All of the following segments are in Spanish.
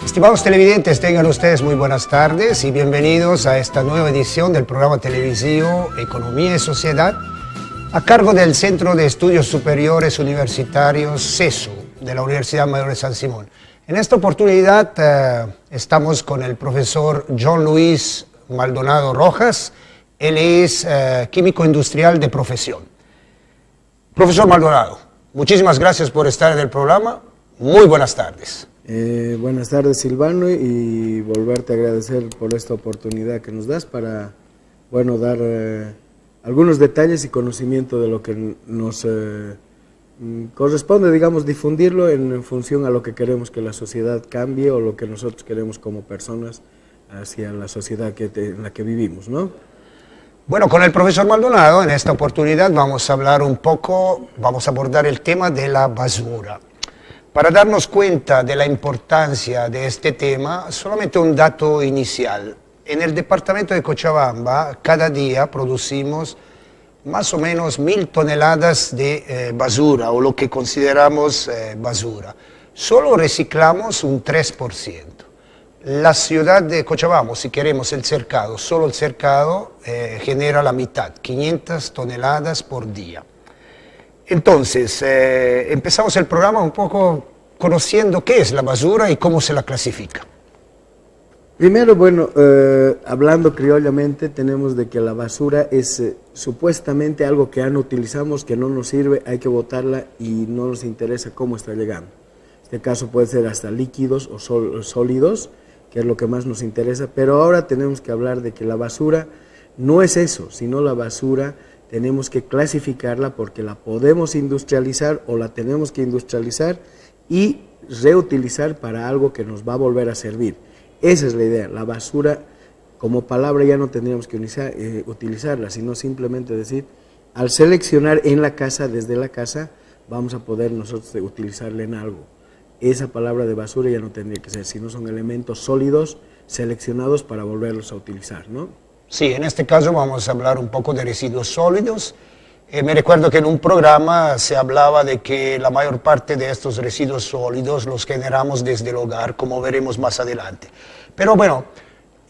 Estimados televidentes, tengan ustedes muy buenas tardes y bienvenidos a esta nueva edición del programa televisivo Economía y Sociedad, a cargo del Centro de Estudios Superiores Universitarios CESU, de la Universidad Mayor de San Simón. En esta oportunidad estamos con el profesor John Luis Maldonado Rojas. Él es químico industrial de profesión. Profesor Maldonado, muchísimas gracias por estar en el programa. Muy buenas tardes. Buenas tardes, Silvano, y volverte a agradecer por esta oportunidad que nos das para, bueno, dar algunos detalles y conocimiento de lo que nos corresponde, digamos, difundirlo en función a lo que queremos que la sociedad cambie o lo que nosotros queremos como personas hacia la sociedad en la que vivimos, ¿no? Bueno, con el profesor Maldonado en esta oportunidad vamos a hablar un poco, vamos a abordar el tema de la basura. Para darnos cuenta de la importancia de este tema, solamente un dato inicial. En el departamento de Cochabamba, cada día producimos más o menos 1000 toneladas de basura, o lo que consideramos basura. Solo reciclamos un 3%. La ciudad de Cochabamba, si queremos el cercado, solo el cercado genera la mitad, 500 toneladas por día. Entonces, empezamos el programa un poco conociendo qué es la basura y cómo se la clasifica. Primero, bueno, hablando criollamente, tenemos de que la basura es supuestamente algo que ya no utilizamos, que no nos sirve, hay que botarla y no nos interesa cómo está llegando. En este caso puede ser hasta líquidos o sólidos, que es lo que más nos interesa, pero ahora tenemos que hablar de que la basura no es eso, sino la basura tenemos que clasificarla porque la podemos industrializar o la tenemos que industrializar y reutilizar para algo que nos va a volver a servir. Esa es la idea. La basura como palabra ya no tendríamos que utilizarla, sino simplemente decir, al seleccionar en la casa, desde la casa, vamos a poder nosotros utilizarla en algo. Esa palabra de basura ya no tendría que ser, sino son elementos sólidos seleccionados para volverlos a utilizar, ¿no? Sí, en este caso vamos a hablar un poco de residuos sólidos. Me recuerdo que en un programa se hablaba de que la mayor parte de estos residuos sólidos los generamos desde el hogar, como veremos más adelante. Pero bueno,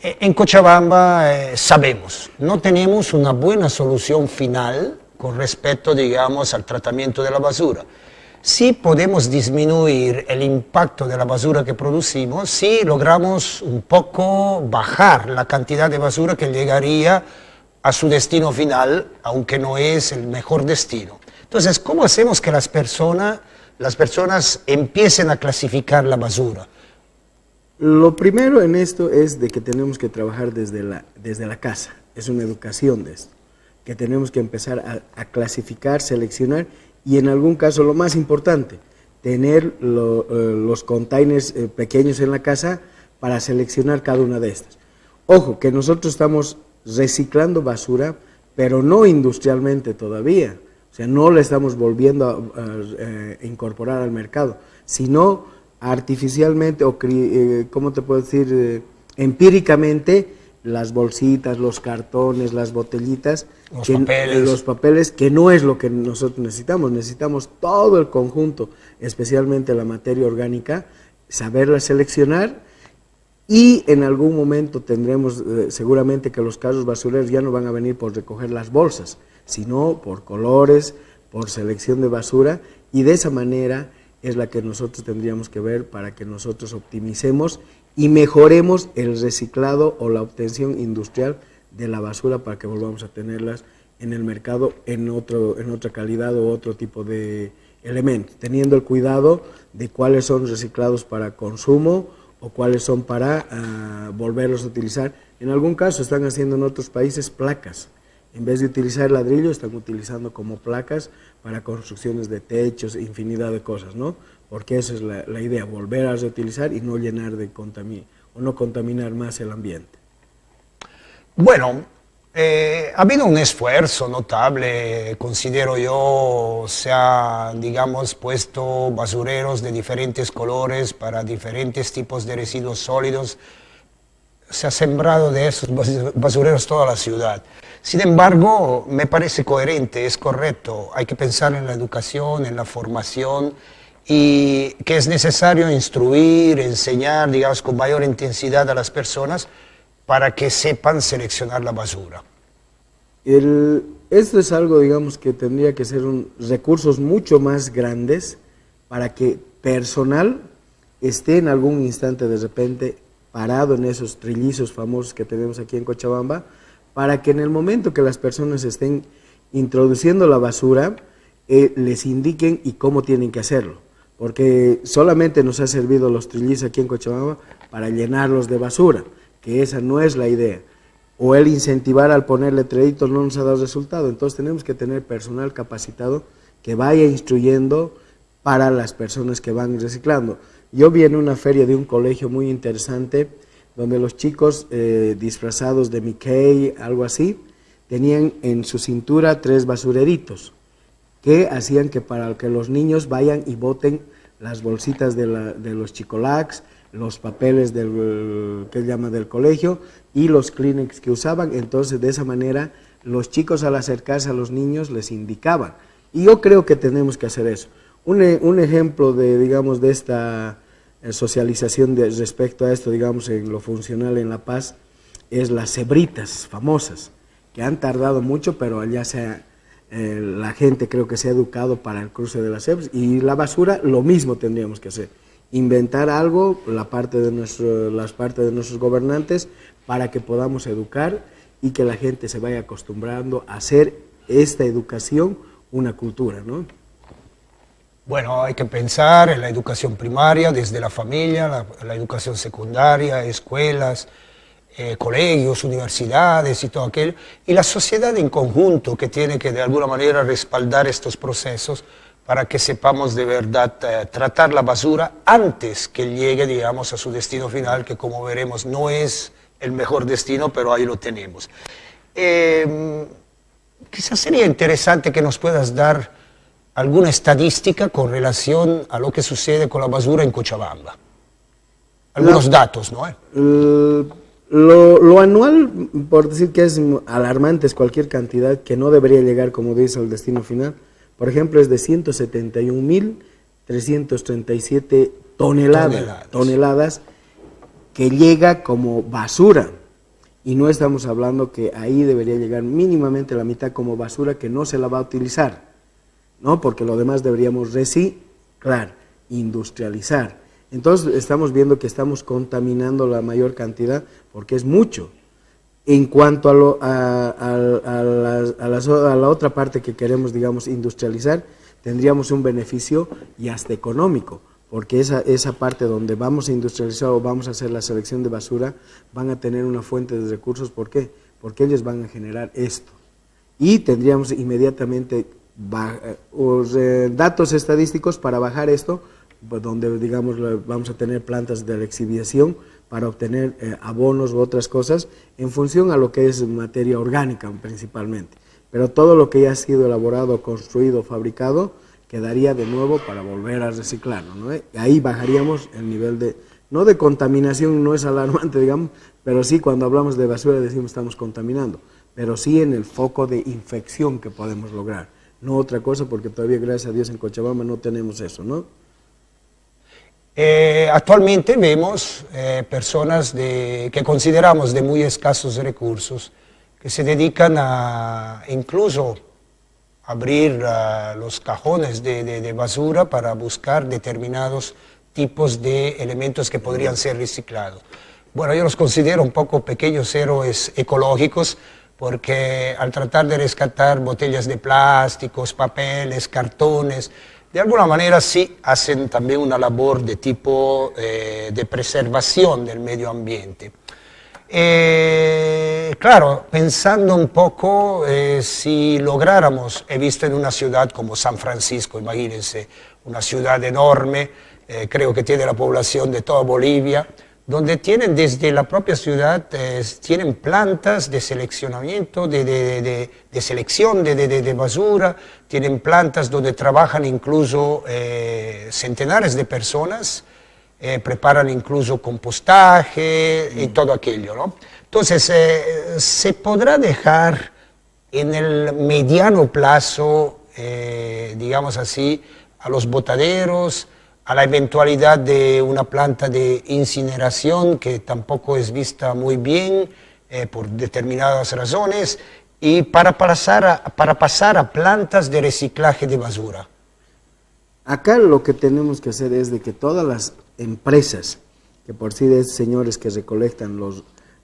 en Cochabamba sabemos, no tenemos una buena solución final con respecto, digamos, al tratamiento de la basura. Sí podemos disminuir el impacto de la basura que producimos si logramos un poco bajar la cantidad de basura que llegaría a su destino final, aunque no es el mejor destino. Entonces, ¿cómo hacemos que las personas empiecen a clasificar la basura? Lo primero en esto es de que tenemos que trabajar desde la casa, es una educación de esto, que tenemos que empezar a clasificar, seleccionar y en algún caso lo más importante, tener los containers pequeños en la casa para seleccionar cada una de estas. Ojo, que nosotros estamos reciclando basura, pero no industrialmente todavía, o sea, no la estamos volviendo a incorporar al mercado, sino artificialmente o, ¿cómo te puedo decir? Empíricamente, las bolsitas, los cartones, las botellitas, los papeles, que no es lo que nosotros necesitamos todo el conjunto, especialmente la materia orgánica, saberla seleccionar. Y en algún momento tendremos seguramente que los carros basureros ya no van a venir por recoger las bolsas, sino por colores, por selección de basura, y de esa manera es la que nosotros tendríamos que ver para que nosotros optimicemos y mejoremos el reciclado o la obtención industrial de la basura para que volvamos a tenerlas en el mercado en otra calidad o otro tipo de elementos, teniendo el cuidado de cuáles son reciclados para consumo o cuáles son para volverlos a utilizar. En algún caso están haciendo en otros países placas. En vez de utilizar ladrillo, están utilizando como placas para construcciones de techos, infinidad de cosas, ¿no? Porque esa es la idea, volver a reutilizar y no llenar o no contaminar más el ambiente. Bueno, ha habido un esfuerzo notable, considero yo, se ha, digamos, puesto basureros de diferentes colores para diferentes tipos de residuos sólidos. Se ha sembrado de esos basureros toda la ciudad. Sin embargo, me parece coherente, es correcto, hay que pensar en la educación, en la formación y que es necesario instruir, enseñar, digamos, con mayor intensidad a las personas para que sepan seleccionar la basura. Esto es algo, digamos, que tendría que ser recursos mucho más grandes para que personal esté en algún instante de repente parado en esos trillizos famosos que tenemos aquí en Cochabamba, para que en el momento que las personas estén introduciendo la basura, les indiquen y cómo tienen que hacerlo. Porque solamente nos ha servido los trillizos aquí en Cochabamba para llenarlos de basura, que esa no es la idea. O el incentivar al poner letreritos no nos ha dado resultado. Entonces tenemos que tener personal capacitado que vaya instruyendo para las personas que van reciclando. Yo vi en una feria de un colegio muy interesante, donde los chicos disfrazados de Mickey, algo así, tenían en su cintura 3 basureritos, que hacían que para que los niños vayan y boten las bolsitas de los chicolacs, los papeles del colegio y los Kleenex que usaban. Entonces de esa manera los chicos al acercarse a los niños les indicaban. Y yo creo que tenemos que hacer eso. Un ejemplo de esta socialización respecto a esto, digamos, en lo funcional en La Paz, es las cebritas famosas, que han tardado mucho, pero allá la gente creo que se ha educado para el cruce de las cebras. Y la basura, lo mismo tendríamos que hacer. Inventar algo, las partes de nuestros gobernantes, para que podamos educar y que la gente se vaya acostumbrando a hacer esta educación una cultura, ¿no? Bueno, hay que pensar en la educación primaria, desde la familia, la educación secundaria, escuelas, colegios, universidades y todo aquello, y la sociedad en conjunto que tiene que de alguna manera respaldar estos procesos para que sepamos de verdad tratar la basura antes que llegue, digamos, a su destino final, que como veremos no es el mejor destino, pero ahí lo tenemos. Quizás sería interesante que nos puedas dar alguna estadística con relación a lo que sucede con la basura en Cochabamba. Algunos datos, ¿no? Lo anual, por decir que es alarmante, es cualquier cantidad que no debería llegar, como dice, al destino final. Por ejemplo, es de 171.337 toneladas que llega como basura. Y no estamos hablando que ahí debería llegar mínimamente la mitad como basura que no se la va a utilizar, ¿no? Porque lo demás deberíamos reciclar, industrializar. Entonces estamos viendo que estamos contaminando la mayor cantidad porque es mucho. En cuanto a la otra parte que queremos, digamos, industrializar, tendríamos un beneficio y hasta económico, porque esa parte donde vamos a industrializar o vamos a hacer la selección de basura, van a tener una fuente de recursos. ¿Por qué? Porque ellos van a generar esto. Y tendríamos inmediatamente datos estadísticos para bajar esto, donde, digamos, vamos a tener plantas de exhibición para obtener abonos u otras cosas en función a lo que es materia orgánica principalmente. Pero todo lo que ya ha sido elaborado, construido, fabricado, quedaría de nuevo para volver a reciclarlo, ¿no? Ahí bajaríamos el nivel no de contaminación, no es alarmante, digamos, pero sí cuando hablamos de basura decimos estamos contaminando, pero sí en el foco de infección que podemos lograr, no otra cosa, porque todavía, gracias a Dios, en Cochabamba no tenemos eso, ¿no? Actualmente vemos personas que consideramos de muy escasos recursos, que se dedican a incluso abrir los cajones de basura para buscar determinados tipos de elementos que podrían ser reciclados. Bueno, yo los considero un poco pequeños héroes ecológicos, porque al tratar de rescatar botellas de plásticos, papeles, cartones, de alguna manera sí hacen también una labor de tipo de preservación del medio ambiente. Claro, pensando un poco, si lográramos, he visto en una ciudad como San Francisco, imagínense, una ciudad enorme, creo que tiene la población de toda Bolivia, donde tienen desde la propia ciudad, tienen plantas de seleccionamiento, de selección de basura, tienen plantas donde trabajan incluso centenares de personas, preparan incluso compostaje y todo aquello, ¿no? Entonces, se podrá dejar en el mediano plazo, digamos así, a los botaderos, a la eventualidad de una planta de incineración que tampoco es vista muy bien por determinadas razones, y para pasar a plantas de reciclaje de basura. Acá lo que tenemos que hacer es de que todas las empresas, que por sí es señores que recolectan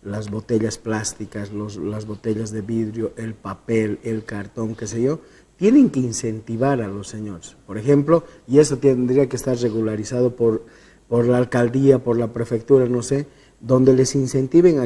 las botellas plásticas, las botellas de vidrio, el papel, el cartón, qué sé yo, tienen que incentivar a los señores. Por ejemplo, y eso tendría que estar regularizado por la alcaldía, por la prefectura, no sé, donde les incentiven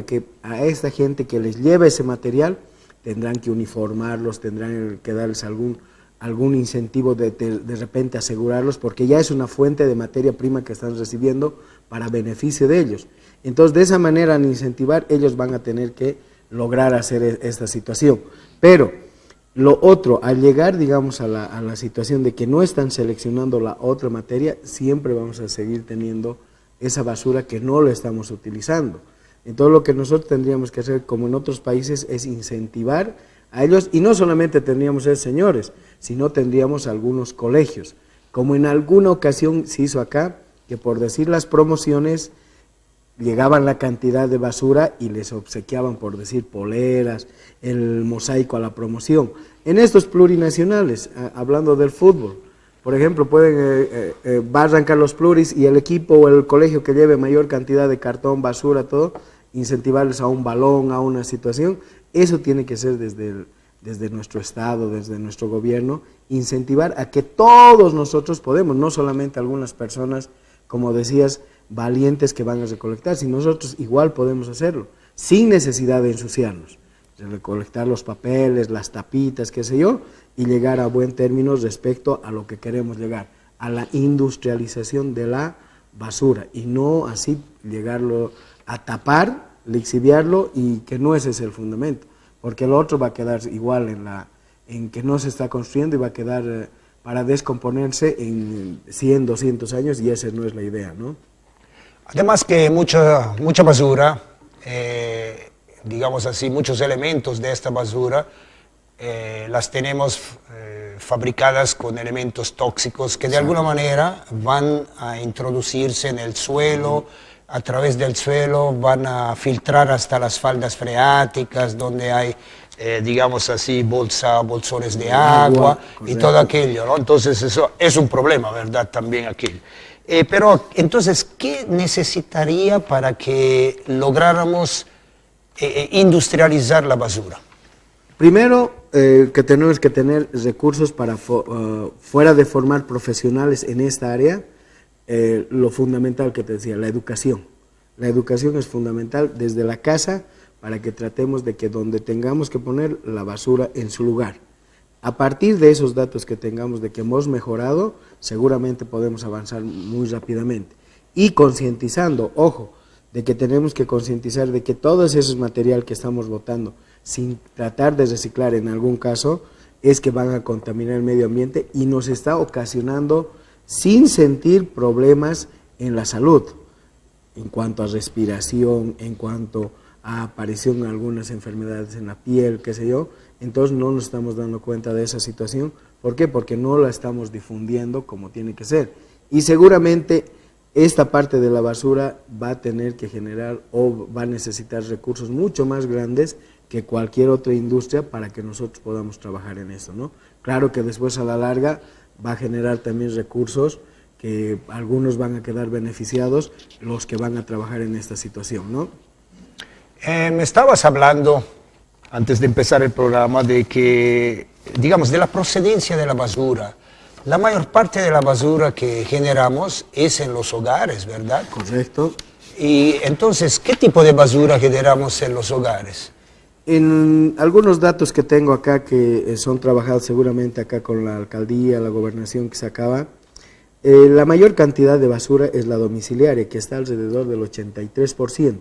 a esta gente que les lleve ese material, tendrán que uniformarlos, tendrán que darles algún incentivo de repente asegurarlos, porque ya es una fuente de materia prima que están recibiendo para beneficio de ellos. Entonces, de esa manera, al incentivar, ellos van a tener que lograr hacer esta situación. Pero lo otro, al llegar, digamos, a la situación de que no están seleccionando la otra materia, siempre vamos a seguir teniendo esa basura que no lo estamos utilizando. Entonces, lo que nosotros tendríamos que hacer, como en otros países, es incentivar a ellos, y no solamente tendríamos a señores, sino tendríamos algunos colegios, como en alguna ocasión se hizo acá, que por decir las promociones, llegaban la cantidad de basura y les obsequiaban, por decir, poleras, el mosaico a la promoción. En estos plurinacionales, hablando del fútbol, por ejemplo, va a arrancar los pluris y el equipo o el colegio que lleve mayor cantidad de cartón, basura, todo, incentivarles a un balón, a una situación. Eso tiene que ser desde nuestro Estado, desde nuestro gobierno, incentivar a que todos nosotros podemos, no solamente algunas personas, como decías, valientes que van a recolectar, sino nosotros igual podemos hacerlo, sin necesidad de ensuciarnos, de recolectar los papeles, las tapitas, qué sé yo, y llegar a buen término respecto a lo que queremos llegar, a la industrialización de la basura, y no así llegarlo a tapar, lixiviarlo, y que no ese es el fundamento, porque el otro va a quedar igual en que no se está construyendo y va a quedar para descomponerse en 100, 200 años, y esa no es la idea, ¿no? Además que mucha basura, digamos así, muchos elementos de esta basura, las tenemos fabricadas con elementos tóxicos que de alguna manera van a introducirse en el suelo, a través del suelo van a filtrar hasta las faldas freáticas, donde hay, digamos así, bolsones de agua y todo aquello, ¿no? Entonces eso es un problema, ¿verdad? También aquí. Pero entonces, ¿qué necesitaría para que lográramos industrializar la basura? Primero, que tenemos que tener recursos para, fuera de formar profesionales en esta área, lo fundamental que te decía, la educación. La educación es fundamental desde la casa para que tratemos de que donde tengamos que poner la basura en su lugar. A partir de esos datos que tengamos de que hemos mejorado, seguramente podemos avanzar muy rápidamente. Y concientizando, ojo, de que tenemos que concientizar de que todo ese material que estamos botando, sin tratar de reciclar en algún caso, es que van a contaminar el medio ambiente y nos está ocasionando, sin sentir, problemas en la salud, en cuanto a respiración, en cuanto a aparición de algunas enfermedades en la piel, qué sé yo. Entonces no nos estamos dando cuenta de esa situación. ¿Por qué? Porque no la estamos difundiendo como tiene que ser. Y seguramente esta parte de la basura va a tener que generar o va a necesitar recursos mucho más grandes que cualquier otra industria para que nosotros podamos trabajar en eso, ¿no? Claro que después a la larga va a generar también recursos que algunos van a quedar beneficiados, los que van a trabajar en esta situación, ¿no? Me estabas hablando, antes de empezar el programa, de que, digamos, de la procedencia de la basura. La mayor parte de la basura que generamos es en los hogares, ¿verdad? Correcto. Y entonces, ¿qué tipo de basura generamos en los hogares? En algunos datos que tengo acá, que son trabajados seguramente acá con la alcaldía, la gobernación que se acaba, la mayor cantidad de basura es la domiciliaria, que está alrededor del 83%.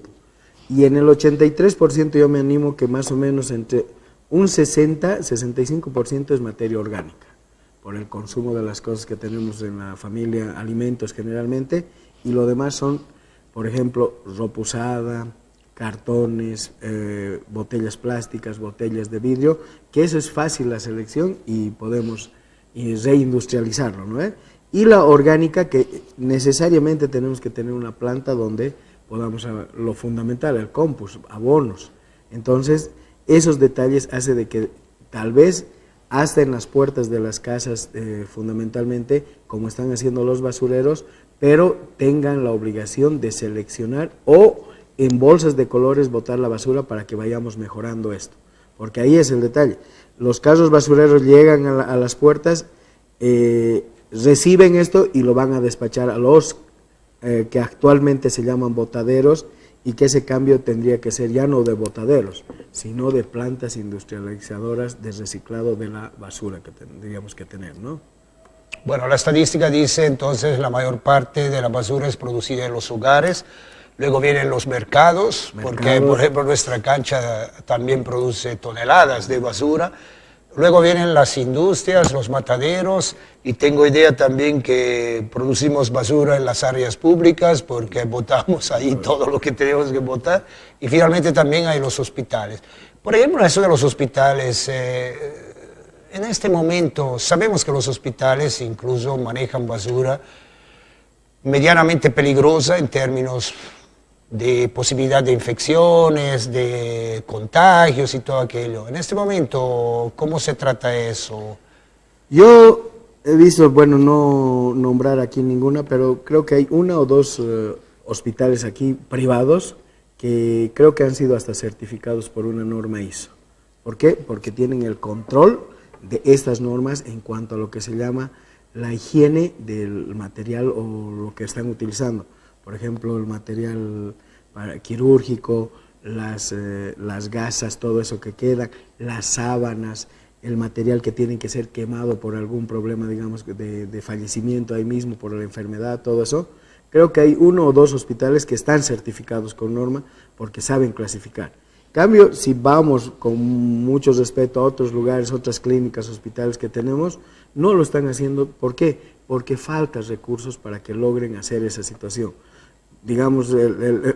Y en el 83% yo me animo que más o menos entre un 65% es materia orgánica, por el consumo de las cosas que tenemos en la familia, alimentos generalmente, y lo demás son, por ejemplo, ropa usada, cartones, botellas plásticas, botellas de vidrio, que eso es fácil la selección y podemos reindustrializarlo, ¿no? y la orgánica, que necesariamente tenemos que tener una planta donde podamos, lo fundamental, el compost, abonos. Entonces, esos detalles hacen de que tal vez hasta en las puertas de las casas, fundamentalmente, como están haciendo los basureros, pero tengan la obligación de seleccionar o en bolsas de colores botar la basura para que vayamos mejorando esto. Porque ahí es el detalle. Los carros basureros llegan a las puertas, reciben esto y lo van a despachar a los que actualmente se llaman botaderos, y que ese cambio tendría que ser ya no de botaderos, sino de plantas industrializadoras de reciclado de la basura que tendríamos que tener, ¿no? Bueno, la estadística dice entonces la mayor parte de la basura es producida en los hogares, luego vienen los mercados, porque por ejemplo nuestra cancha también produce toneladas de basura, luego vienen las industrias, los mataderos, y tengo idea también que producimos basura en las áreas públicas porque botamos ahí todo lo que tenemos que botar, y finalmente también hay los hospitales. Por ejemplo, eso de los hospitales, en este momento sabemos que los hospitales incluso manejan basura medianamente peligrosa en términos de posibilidad de infecciones, de contagios y todo aquello. En este momento, ¿cómo se trata eso? Yo he visto, bueno, no nombrar aquí ninguna, pero creo que hay una o dos hospitales aquí privados que creo que han sido hasta certificados por una norma ISO. ¿Por qué? Porque tienen el control de estas normas en cuanto a lo que se llama la higiene del material o lo que están utilizando. Por ejemplo, el material quirúrgico, las gasas, todo eso que queda, las sábanas, el material que tiene que ser quemado por algún problema, digamos, de fallecimiento ahí mismo, por la enfermedad, todo eso. Creo que hay uno o dos hospitales que están certificados con norma porque saben clasificar. En cambio, si vamos con mucho respeto a otros lugares, otras clínicas, hospitales que tenemos, no lo están haciendo. ¿Por qué? Porque faltan recursos para que logren hacer esa situación. Digamos,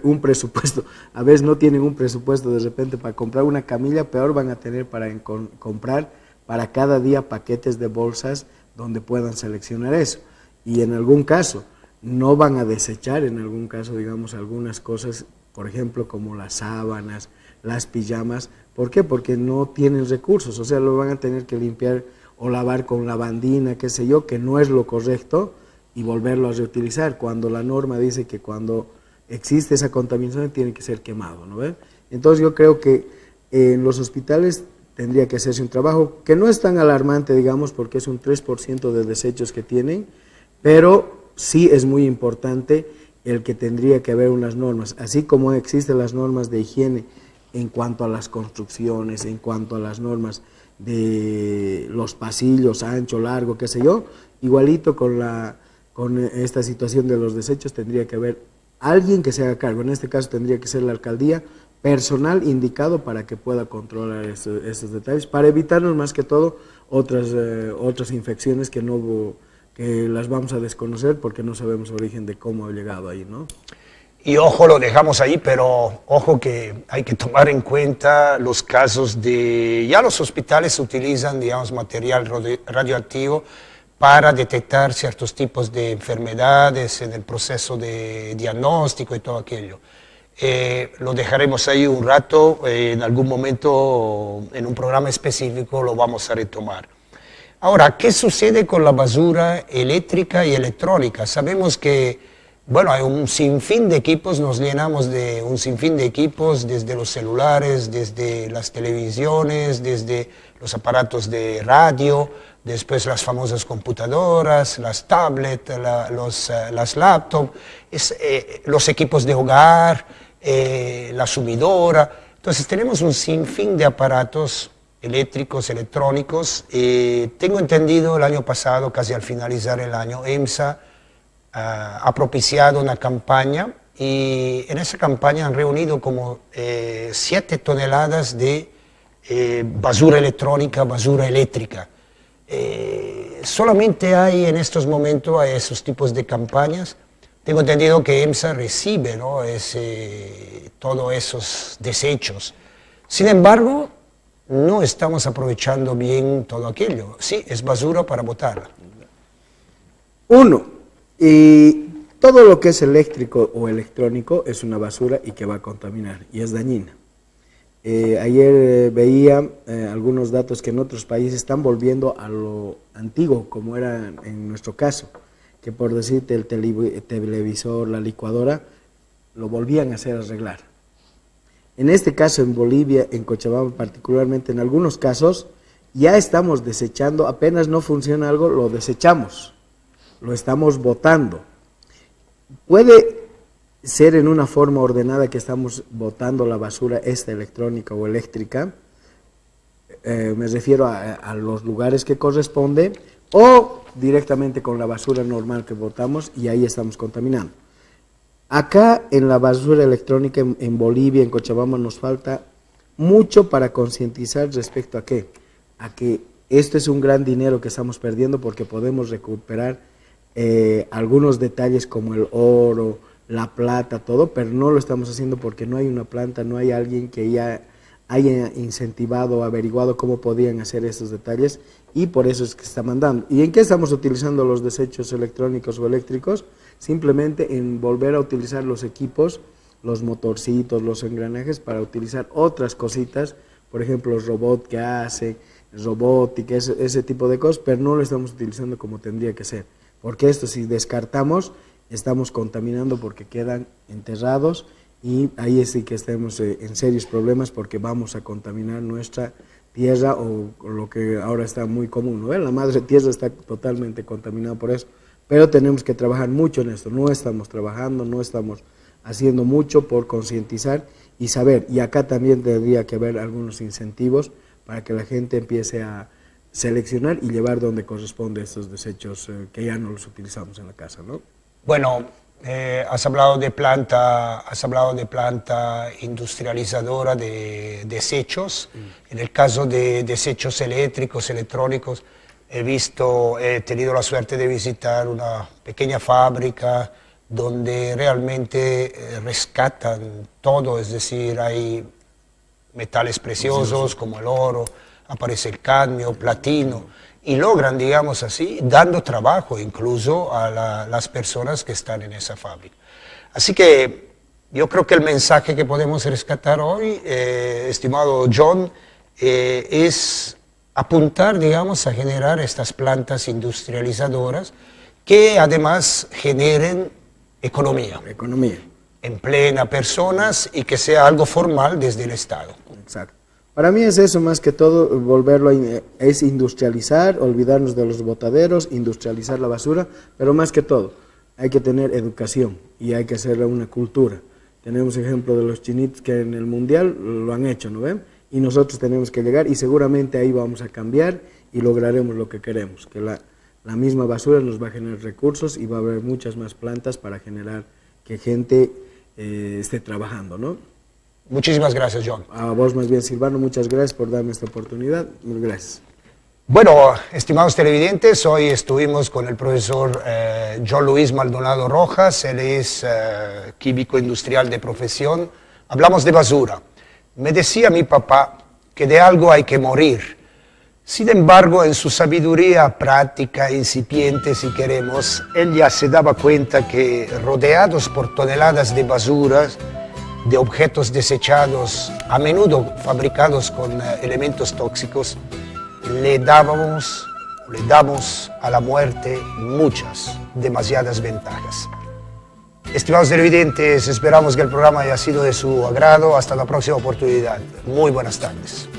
un presupuesto, a veces no tienen un presupuesto de repente para comprar una camilla, peor van a tener para comprar para cada día paquetes de bolsas donde puedan seleccionar eso. Y en algún caso, no van a desechar, en algún caso, digamos, algunas cosas, por ejemplo, como las sábanas, las pijamas. ¿Por qué? Porque no tienen recursos, o sea, lo van a tener que limpiar o lavar con lavandina, qué sé yo, que no es lo correcto, y volverlo a reutilizar, cuando la norma dice que cuando existe esa contaminación tiene que ser quemado, ¿no ven? Entonces yo creo que en los hospitales tendría que hacerse un trabajo que no es tan alarmante, digamos, porque es un 3% de desechos que tienen, pero sí es muy importante el que tendría que haber unas normas, así como existen las normas de higiene en cuanto a las construcciones, en cuanto a las normas de los pasillos, ancho, largo, qué sé yo, igualito con esta situación de los desechos tendría que haber alguien que se haga cargo. En este caso tendría que ser la alcaldía, personal indicado para que pueda controlar esos detalles, para evitarnos más que todo otras infecciones que las vamos a desconocer porque no sabemos el origen de cómo ha llegado ahí, ¿no? Y ojo, lo dejamos ahí, pero ojo que hay que tomar en cuenta los casos de... Ya los hospitales utilizan, digamos, material radioactivo para detectar ciertos tipos de enfermedades en el proceso de diagnóstico y todo aquello. Lo dejaremos ahí un rato, en algún momento en un programa específico lo vamos a retomar. Ahora, ¿qué sucede con la basura eléctrica y electrónica? Sabemos que, bueno, hay un sinfín de equipos, nos llenamos de un sinfín de equipos, desde los celulares, desde las televisiones, desde los aparatos de radio, después las famosas computadoras, las tablets, las laptops, los equipos de hogar, la sumidora. Entonces tenemos un sinfín de aparatos eléctricos, electrónicos. Tengo entendido el año pasado, casi al finalizar el año, EMSA ha propiciado una campaña y en esa campaña han reunido como 7 toneladas de basura electrónica, basura eléctrica. Solamente hay en estos momentos a esos tipos de campañas. Tengo entendido que EMSA recibe, ¿no?, todos esos desechos. Sin embargo, no estamos aprovechando bien todo aquello. Sí, es basura para botarla. Uno, y todo lo que es eléctrico o electrónico es una basura y que va a contaminar y es dañina. Ayer veía algunos datos que en otros países están volviendo a lo antiguo, como era en nuestro caso, que por decirte el televisor, la licuadora, lo volvían a hacer arreglar. En este caso en Bolivia, en Cochabamba particularmente, en algunos casos ya estamos desechando, apenas no funciona algo, lo desechamos, lo estamos botando. Puede ser en una forma ordenada que estamos botando la basura esta electrónica o eléctrica, me refiero a los lugares que corresponde, o directamente con la basura normal que botamos y ahí estamos contaminando. Acá en la basura electrónica en Bolivia, en Cochabamba, nos falta mucho para concientizar respecto a qué, a que esto es un gran dinero que estamos perdiendo porque podemos recuperar algunos detalles como el oro, la plata, todo, pero no lo estamos haciendo porque no hay una planta, no hay alguien que ya haya incentivado o averiguado cómo podían hacer estos detalles y por eso es que se está mandando. ¿Y en qué estamos utilizando los desechos electrónicos o eléctricos? Simplemente en volver a utilizar los equipos, los motorcitos, los engranajes para utilizar otras cositas, por ejemplo, los robots que hace, robótica, ese tipo de cosas, pero no lo estamos utilizando como tendría que ser. Porque esto, si descartamos, estamos contaminando porque quedan enterrados y ahí sí que estamos en serios problemas porque vamos a contaminar nuestra tierra o lo que ahora está muy común, ¿no? La madre tierra está totalmente contaminada por eso, pero tenemos que trabajar mucho en esto, no estamos trabajando, no estamos haciendo mucho por concientizar y saber, y acá también tendría que haber algunos incentivos para que la gente empiece a seleccionar y llevar donde corresponde estos desechos que ya no los utilizamos en la casa, ¿no? Bueno, has hablado de planta industrializadora de desechos. En el caso de desechos eléctricos, electrónicos, he tenido la suerte de visitar una pequeña fábrica donde realmente rescatan todo, es decir, hay metales preciosos como el oro, aparece el cadmio, platino, y logran, digamos así, dando trabajo incluso a las personas que están en esa fábrica. Así que yo creo que el mensaje que podemos rescatar hoy, estimado John, es apuntar, digamos, a generar estas plantas industrializadoras que además generen economía. Empleen a personas y que sea algo formal desde el Estado. Exacto. Para mí es eso más que todo, es industrializar, olvidarnos de los botaderos, industrializar la basura, pero más que todo hay que tener educación y hay que hacerle una cultura. Tenemos ejemplo de los chinitos que en el mundial lo han hecho, ¿no ven? Y nosotros tenemos que llegar y seguramente ahí vamos a cambiar y lograremos lo que queremos, que la misma basura nos va a generar recursos y va a haber muchas más plantas para generar que gente esté trabajando, ¿no? Muchísimas gracias, John. A vos más bien, Silvano, muchas gracias por darme esta oportunidad. Muchas gracias. Bueno, estimados televidentes, hoy estuvimos con el profesor John Luis Maldonado Rojas. Él es químico industrial de profesión. Hablamos de basura. Me decía mi papá que de algo hay que morir. Sin embargo, en su sabiduría práctica, incipiente si queremos, él ya se daba cuenta que rodeados por toneladas de basuras, de objetos desechados, a menudo fabricados con elementos tóxicos, le damos a la muerte demasiadas ventajas. Estimados televidentes, esperamos que el programa haya sido de su agrado. Hasta la próxima oportunidad. Muy buenas tardes.